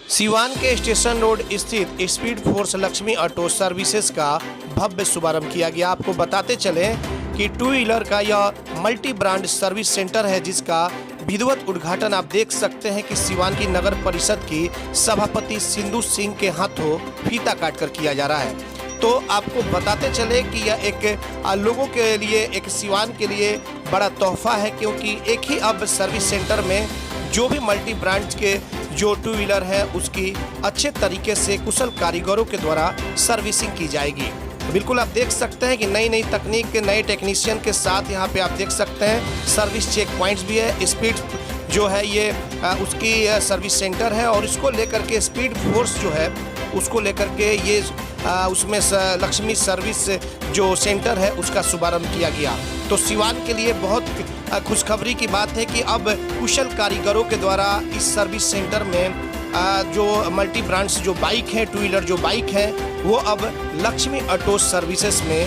सिवान के station road स्थित speed force Lakshmi auto services का भव्य शुभारंभ किया गया। आपको बताते चले कि टू व्हीलर का यह मल्टी ब्रांड सर्विस सेंटर है, जिसका विधिवत उद्घाटन आप देख सकते हैं कि सिवान की नगर परिषद की सभापति सिंधु सिंह के हाथों फीता काटकर किया जा रहा है। तो आपको बताते चले कि यह एक लोगों के लिए, एक सिवान के लिए बड़ा तोहफा है, क्योंकि एक ही अब सर्विस सेंटर में जो भी मल्टी ब्रांड के जो टू व्हीलर है उसकी अच्छे तरीके से कुशल कारीगरों के द्वारा सर्विसिंग की जाएगी। बिल्कुल आप देख सकते हैं कि नई नई तकनीक के नए टेक्नीशियन के साथ यहाँ पे आप देख सकते हैं सर्विस चेक पॉइंट्स भी है। स्पीड जो है ये उसकी सर्विस सेंटर है और इसको लेकर के स्पीड फोर्स जो है उसको लेकर के ये उसमें लक्ष्मी सर्विस जो सेंटर है उसका शुभारंभ किया गया। तो सिवान के लिए बहुत खुशखबरी की बात है कि अब कुशल कारीगरों के द्वारा इस सर्विस सेंटर में जो मल्टी ब्रांड्स जो बाइक हैं, टू व्हीलर जो बाइक हैं, वो अब लक्ष्मी ऑटो सर्विसेज में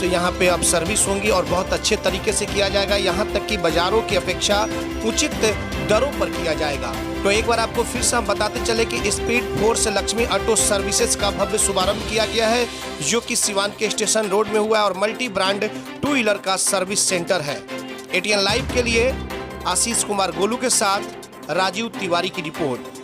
यहाँ पे अब सर्विस होंगी और बहुत अच्छे तरीके से किया जाएगा। यहाँ तक कि बाज़ारों की अपेक्षा उचित दरों पर किया जाएगा। तो एक बार आपको फिर से हम बताते चले कि speed force Lakshmi auto services का भव्य शुभारंभ किया गया है, जो कि सिवान के स्टेशन रोड में हुआ है और मल्टी ब्रांड टू व्हीलर का सर्विस सेंटर है। एटीएन लाइव के लिए आशीष कुमार गोलू के साथ राजीव तिवारी की रिपोर्ट।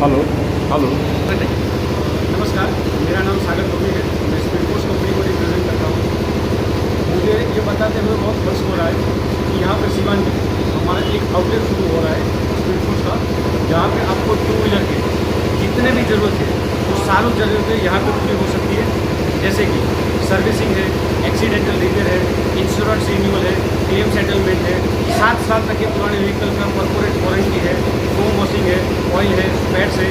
हेलो हेलो नमस्कार, मेरा नाम सागर गोभी है। मैं स्पीड फोर्स कंपनी को रिप्रेजेंट करता हूँ। मुझे ये बताते हुए बहुत खुश हो रहा है कि यहाँ पर सिवान में हमारा एक आउटलेट शुरू हो रहा है स्पीड फोर्स का, जहाँ पे आपको टू व्हीलर के जितने भी ज़रूरत है वो सारों ज़रूरतें यहाँ पर पूरी हो सकती है। जैसे कि सर्विसिंग है, एक्सीडेंटल रिपेयर है, इंश्योरेंस रिन्यूअल है, क्लेम सेटलमेंट है, 7 साल तक के पुराने व्हीकल का कॉर्पोरेट वारंटी है, फोम वॉशिंग है, ऑयल है, स्पेयर्स है,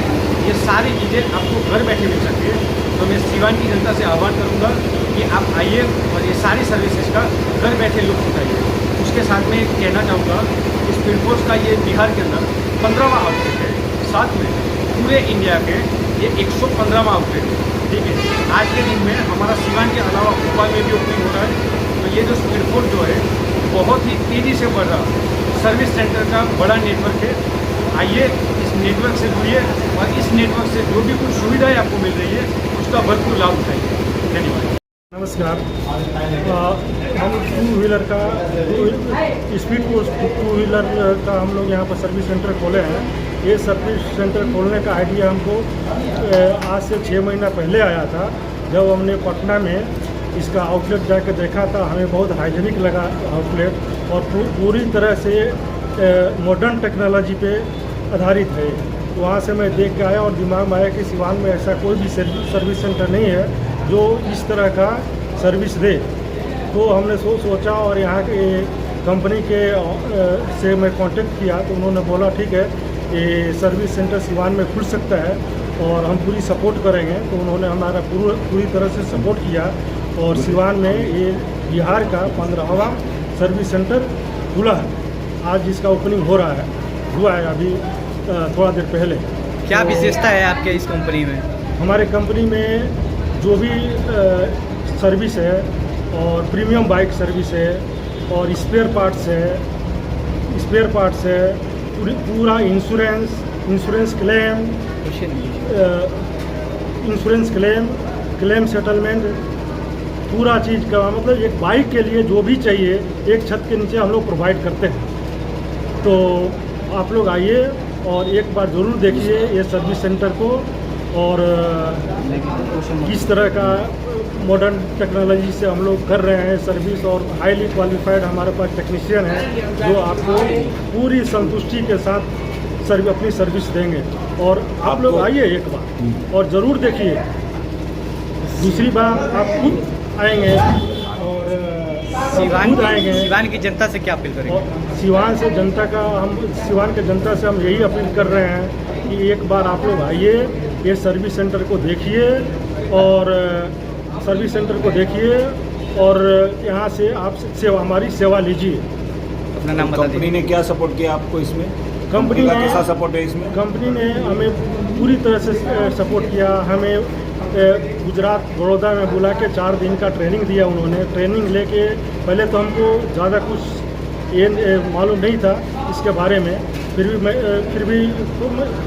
ये सारी चीज़ें आपको घर बैठे मिल सकती है। तो मैं सिवान की जनता से आह्वान करूंगा कि आप आइए और ये सारी सर्विसेज का घर बैठे लुत्फ उठाइए। उसके साथ में कहना चाहूँगा कि स्पीड फोर्स का ये बिहार के अंदर 15वां आउटलेट है, साथ में पूरे इंडिया के ये 115वां आउटलेट है। ठीक है, आज के दिन में हमारा सिवान के अलावा भोपाल में भी ओपनिंग हो रहा है। तो ये जो स्पीड फोर्स जो है बहुत ही तेज़ी से बढ़ रहा सर्विस सेंटर का बड़ा नेटवर्क है। आइए इस नेटवर्क से जुड़िए और इस नेटवर्क से जो भी कुछ सुविधाएं आपको मिल रही है उसका भरपूर लाभ उठाइए। धन्यवाद। नमस्कार। हम टू व्हीलर का स्पीड फोर्स टू व्हीलर का हम लोग यहाँ पर सर्विस सेंटर खोले हैं। ये सर्विस सेंटर खोलने का आइडिया हमको आज से 6 महीना पहले आया था, जब हमने पटना में इसका आउटलेट जाकर देखा था। हमें बहुत हाइजीनिक लगा आउटलेट और पूरी तरह से मॉडर्न टेक्नोलॉजी पे आधारित है। तो वहाँ से मैं देख के आया और दिमाग में आया कि सिवान में ऐसा कोई भी सर्विस सेंटर नहीं है जो इस तरह का सर्विस दे। तो हमने सोचा और यहाँ के कंपनी के से मैं कांटेक्ट किया तो उन्होंने बोला ठीक है, ये सर्विस सेंटर सिवान में खुल सकता है और हम पूरी सपोर्ट करेंगे। तो उन्होंने हमारा पूरी तरह से सपोर्ट किया और सिवान में ये बिहार का 15वां सर्विस सेंटर खुला है। आज जिसका ओपनिंग हुआ है अभी थोड़ा देर पहले। क्या विशेषता है आपके इस कंपनी में? हमारे कंपनी में जो भी सर्विस है और प्रीमियम बाइक सर्विस है और स्पेयर पार्ट्स है, पूरा इंश्योरेंस क्लेम सेटलमेंट, पूरा चीज़ का मतलब एक बाइक के लिए जो भी चाहिए एक छत के नीचे हम लोग प्रोवाइड करते हैं। तो आप लोग आइए और एक बार ज़रूर देखिए ये सर्विस सेंटर को और किस तरह का मॉडर्न टेक्नोलॉजी से हम लोग कर रहे हैं सर्विस, और हाईली क्वालिफाइड हमारे पास टेक्नीशियन है जो आपको पूरी संतुष्टि के साथ अपनी सर्विस देंगे। और आप लोग आइए एक बार और ज़रूर देखिए, दूसरी बार आप खुद आएंगे और खुद आएंगे। सिवान की जनता से क्या अपील करेंगे? और सिवान के जनता से हम यही अपील कर रहे हैं कि एक बार आप लोग आइए, ये सर्विस सेंटर को देखिए और यहाँ से आप हमारी सेवा लीजिए। अपना नाम बता कंपनी दीजिए। ने क्या सपोर्ट किया आपको इसमें? कंपनी का ने कैसा सपोर्ट है इसमें? कंपनी ने हमें पूरी तरह से सपोर्ट किया। हमें गुजरात बड़ौदा में बुला के 4 दिन का ट्रेनिंग दिया उन्होंने। ट्रेनिंग लेके पहले तो हमको ज़्यादा कुछ ये मालूम नहीं था इसके बारे में, फिर भी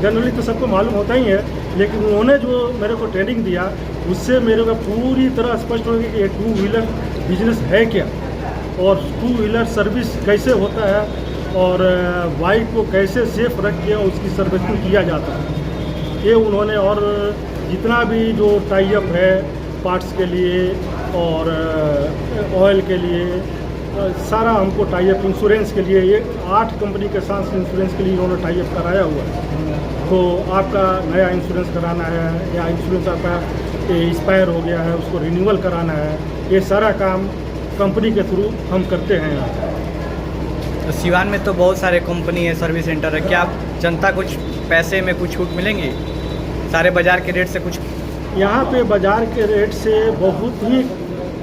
जनरली तो सबको मालूम होता ही है, लेकिन उन्होंने जो मेरे को ट्रेनिंग दिया उससे मेरे को पूरी तरह स्पष्ट हो गया कि ये 2 व्हीलर बिजनेस है क्या और 2 व्हीलर सर्विस कैसे होता है और बाइक को कैसे सेफ रख के उसकी सर्विसिंग किया जाता है। ये उन्होंने और जितना भी जो टाई अप है पार्ट्स के लिए और ऑयल के लिए सारा हमको टाई अप, इंश्योरेंस के लिए ये 8 कंपनी के साथ इंश्योरेंस के लिए उन्होंने टाई अप कराया हुआ है। तो आपका नया इंश्योरेंस कराना है या इंश्योरेंस आपका एक्सपायर हो गया है उसको रिन्यूअल कराना है, ये सारा काम कंपनी के थ्रू हम करते हैं यहाँ। तो सिवान में तो बहुत सारे कंपनी है, सर्विस सेंटर है, क्या जनता कुछ पैसे में कुछ छूट मिलेंगी? सारे बाज़ार के रेट से कुछ? यहाँ पे बाज़ार के रेट से बहुत ही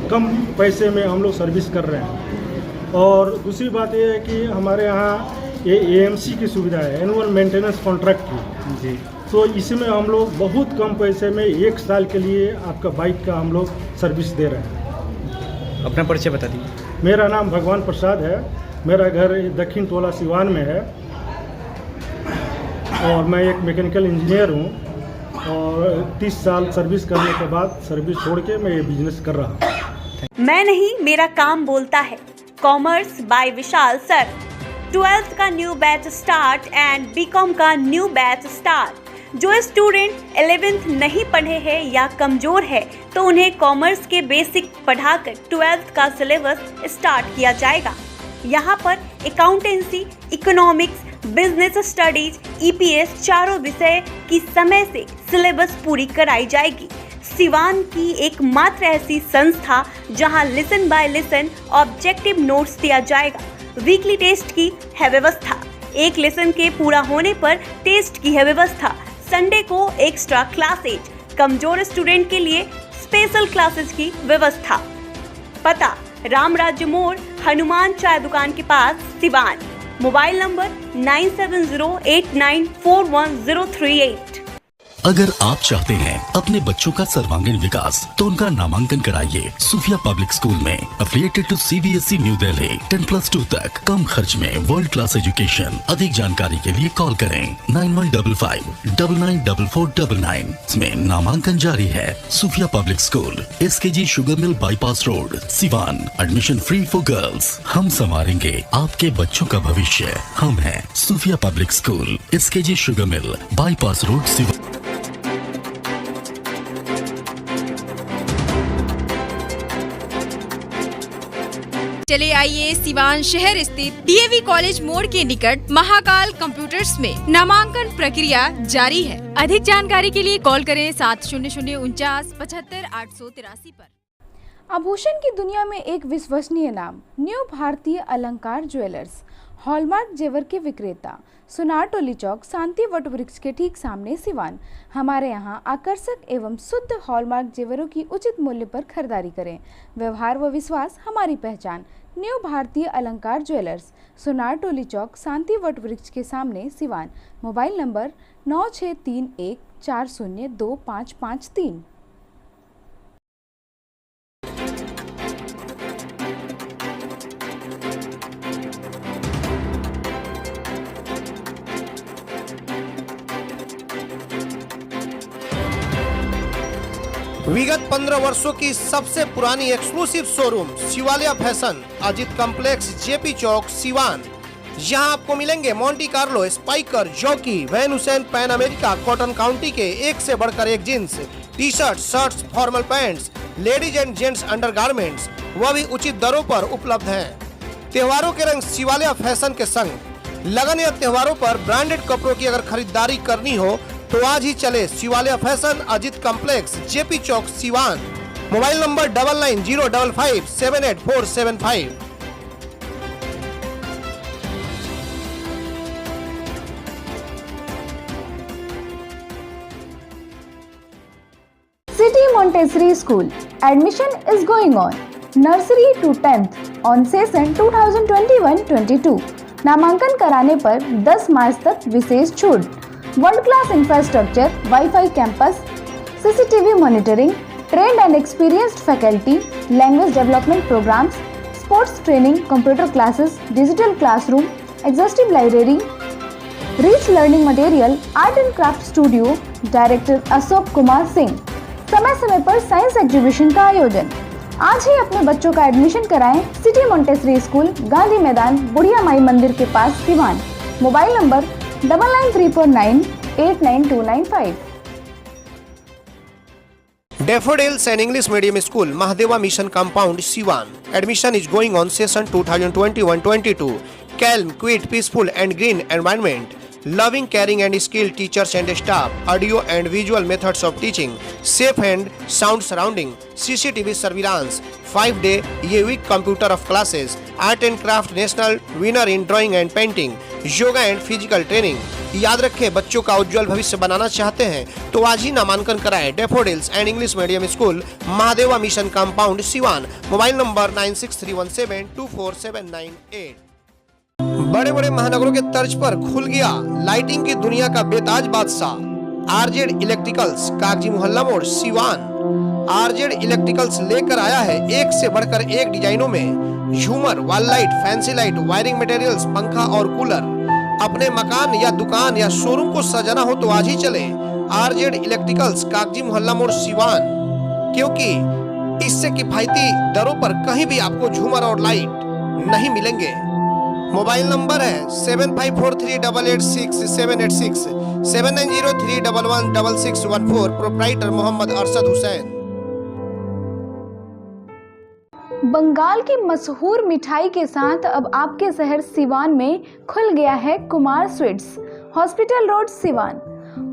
कम पैसे में हम लोग सर्विस कर रहे हैं। और दूसरी बात ये है कि हमारे यहाँ ये AMC की सुविधा है, एनुअल मेंटेनेंस कॉन्ट्रैक्ट की जी। तो इसमें हम लोग बहुत कम पैसे में 1 साल के लिए आपका बाइक का हम लोग सर्विस दे रहे हैं। अपना परिचय बता दीजिए। मेरा नाम भगवान प्रसाद है, मेरा घर दक्षिण टोला सिवान में है और मैं एक मैकेनिकल इंजीनियर हूँ और 30 साल सर्विस करने के बाद सर्विस छोड़ के मैं ये बिजनेस कर रहा हूँ। मैं नहीं, मेरा काम बोलता है। Commerce by Vishal sir. 12th का new batch start and BCom का न्यू बैच स्टार्ट। जो स्टूडेंट 11th नहीं पढ़े हैं या कमजोर है तो उन्हें कॉमर्स के बेसिक पढ़ाकर 12th का सिलेबस स्टार्ट किया जाएगा। यहाँ पर accountancy, economics, business studies, EPS चारों विषय की समय से सिलेबस पूरी कराई जाएगी। सिवान की एकमात्र ऐसी संस्था जहां lesson by lesson objective notes दिया जाएगा। वीकली टेस्ट की है व्यवस्था। एक लेसन के पूरा होने पर टेस्ट की है व्यवस्था। संडे को एक्स्ट्रा क्लासेज, कमजोर स्टूडेंट के लिए स्पेशल क्लासेस की व्यवस्था। पता राम राज्य मोड़, हनुमान चाय दुकान के पास, सिवान। Mobile number 9708941038। अगर आप चाहते हैं अपने बच्चों का सर्वांगीण विकास तो उनका नामांकन कराइए सूफिया पब्लिक स्कूल में, affiliated to CBSE new Delhi. 10+2 तक कम खर्च में वर्ल्ड क्लास एजुकेशन। अधिक जानकारी के लिए कॉल करें 9155994499। इसमें नामांकन जारी है। Sufia public school, SKG sugar mill bypass road, Siwan. Admission free for girls. हम संवारेंगे आपके बच्चों का भविष्य। हम हैं Sufia public school, SKG sugar mill bypass road, Siwan. चले आइए सिवान शहर स्थित DAV कॉलेज मोड़ के निकट महाकाल कंप्यूटर्स में नामांकन प्रक्रिया जारी है। अधिक जानकारी के लिए कॉल करें 7009475883 पर। आभूषण की दुनिया में एक विश्वसनीय नाम, न्यू भारतीय अलंकार ज्वेलर्स। हॉलमार्क जेवर के विक्रेता, सुनार टोली चौक, शांति वट वृक्ष के ठीक सामने, सिवान। हमारे यहाँ आकर्षक एवं शुद्ध हॉलमार्क जेवरों की उचित मूल्य पर खरीदारी करें। व्यवहार व विश्वास हमारी पहचान। न्यू भारतीय अलंकार ज्वेलर्स, सुनार टोली चौक, शांति वट वृक्ष के सामने, सिवान। Mobile number 9631402553। विगत 15 वर्षों की सबसे पुरानी exclusive showroom Shivaliya fashion, Ajit complex, JP Chowk, Siwan. यहाँ आपको मिलेंगे Monte Carlo, Spykar, Jockey, Van Heusen, Pan America, Cotton County के एक से बढ़कर एक jeans, t shirt, shirts, formal pants, ladies and gents undergarments, वह भी उचित दरों पर उपलब्ध हैं। त्योहारों के रंग शिवालिया फैशन के संग। लगन या त्योहारों पर ब्रांडेड कपड़ों की अगर खरीदारी करनी हो तो आज ही चले Shivaliya fashion, Ajit complex, JP Chowk, Siwan. Mobile number 9905578475। City Montessori School. Admission is going on. Nursery to 10th on session 2021-22. नामांकन कराने पर 10 मार्च तक विशेष छूट। World class infrastructure, wifi campus, CCTV monitoring, trained and experienced faculty, language development programmes, sports training, computer classes, digital classroom, exhaustive library, rich learning material, art and craft studio. Director Ashok Kumar Singh. समय समय पर science exhibition का आयोजन। आज ही अपने बच्चों का admission कराएं सिटी मोंटेसरी स्कूल, गांधी मैदान, बुढ़िया माई मंदिर के पास, Siwan. Mobile number 9934989295। Daffodils and English Medium School, Mahadeva Mission Compound, Siwan. Admission is going on session 2021-22. Calm, quiet, peaceful and green environment. Loving, caring and skilled teachers and staff. Audio and visual methods of teaching. Safe and sound surrounding. CCTV surveillance. 5-day week computer of classes. Art and craft national winner in drawing and painting. Yoga and physical training. याद रखें, बच्चों का उज्जवल भविष्य बनाना चाहते हैं तो आज ही नामांकन कराएं daffodils and English medium school, Mahadeva mission compound, Siwan. Mobile number 9631724798। बड़े बड़े महानगरों के तर्ज पर खुल गया लाइटिंग की दुनिया का बेताज बादशाह आरजेड इलेक्ट्रिकल्स, कागजी मोहल्ला मोड़, सिवान। आरजेड इलेक्ट्रिकल्स लेकर आया है एक से बढ़कर एक डिजाइनों में झूमर, wall light, fancy light, wiring materials, पंखा और कूलर। अपने मकान या दुकान या शोरूम को सजाना हो तो आज ही चले आरजेड इलेक्ट्रिकल्स, कागजी मोहल्ला मोड़, सिवान, क्योंकि इससे किफायती दरों पर कहीं भी आपको झूमर और लाइट नहीं मिलेंगे। मोबाइल नंबर है 7543886786, 7903116614। प्रोप्राइटर मोहम्मद अरशद हुसैन। बंगाल की मशहूर मिठाई के साथ अब आपके शहर सिवान में खुल गया है Kumar sweets, hospital road, Siwan.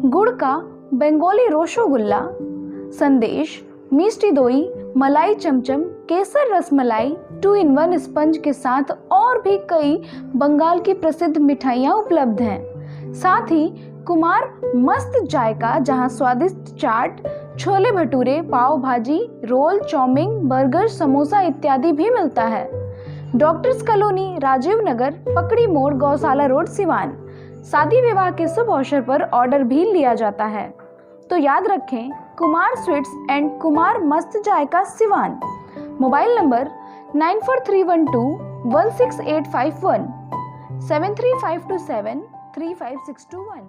गुड़ का बंगाली रसगुल्ला, संदेश, मिष्टी दोई, मलाई चमचम, केसर रसमलाई, 2-in-1 स्पंज के साथ और भी कई बंगाल की प्रसिद्ध मिठाइयाँ उपलब्ध हैं। साथ ही कुमार मस्त जायका, जहां स्वादिष्ट चाट, छोले भटूरे, पाव भाजी, रोल, चाउमीन, बर्गर, समोसा इत्यादि भी मिलता है। डॉक्टर्स कॉलोनी, राजीव नगर, पकड़ी मोड़, गौशाला रोड, सिवान। शादी विवाह के शुभ अवसर पर ऑर्डर भी लिया जाता है। तो याद रखें, Kumar sweets and Kumar Mast Jayka, Siwan. Mobile number 9431216851, 735273561।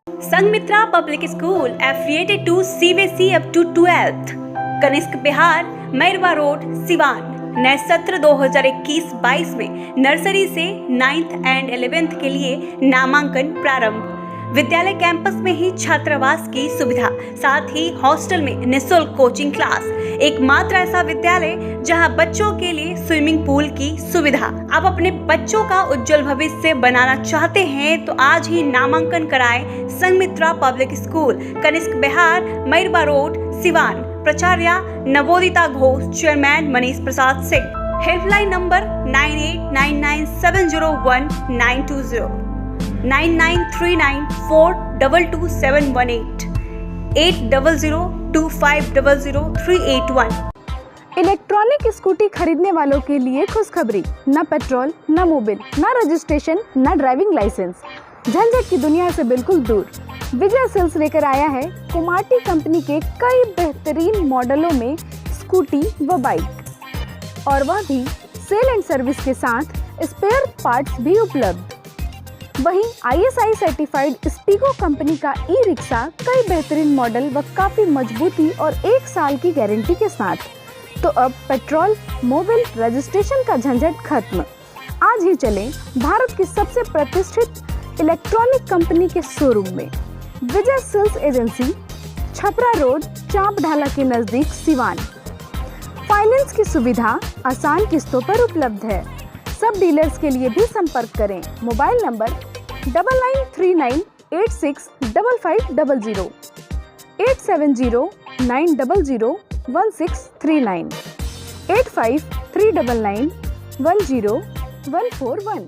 Sanghamitra public school affiliated to CBSE up to 12th, Kanishk Bihar, Mairwa road, Siwan. नए सत्र 2021-22 में नर्सरी से 9th एंड 11th के लिए नामांकन प्रारंभ। विद्यालय कैंपस में ही छात्रावास की सुविधा, साथ ही हॉस्टल में निःशुल्क कोचिंग क्लास। एकमात्र ऐसा विद्यालय जहां बच्चों के लिए स्विमिंग पूल की सुविधा। आप अपने बच्चों का उज्जवल भविष्य बनाना चाहते हैं तो आज ही नामांकन कराएं Sanghamitra public school, Kanishk Bihar, Mairwa road, Siwan. प्राचार्य Navodita Ghosh, chairman Manish Prasad Singh. Helpline number 9899701920, 9939422718, 8002500381। Electronic scooty खरीदने वालों के लिए खुशखबरी, न पेट्रोल, न मोबिल, न रजिस्ट्रेशन, न ड्राइविंग लाइसेंस, झंझट की दुनिया से बिल्कुल दूर। विजय सेल्स लेकर आया है कुमाटी कंपनी के कई बेहतरीन मॉडलों में स्कूटी व बाइक, और वह भी सेल एंड सर्विस के साथ स्पेयर पार्ट्स भी उपलब्ध। वहीं ISI सर्टिफाइड स्पीको कंपनी का ई-रिक्शा कई बेहतरीन मॉडल व काफी मजबूती और 1 साल की गारंटी के साथ। तो अब पेट्रोल, मोबिल, रजिस्ट्रेशन का झंझट खत्म। आज ही चलें भारत की सबसे प्रतिष्ठित इलेक्ट्रॉनिक कंपनी के शोरूम में। विजय सेल्स एजेंसी, छपरा रोड, चांप ढाला के नजदीक, सिवान। फाइनेंस की सुविधा आसान किस्तों पर उपलब्ध है। सब डीलर्स के लिए भी संपर्क करें। Mobile number 9939865500, 870900 8539 10141।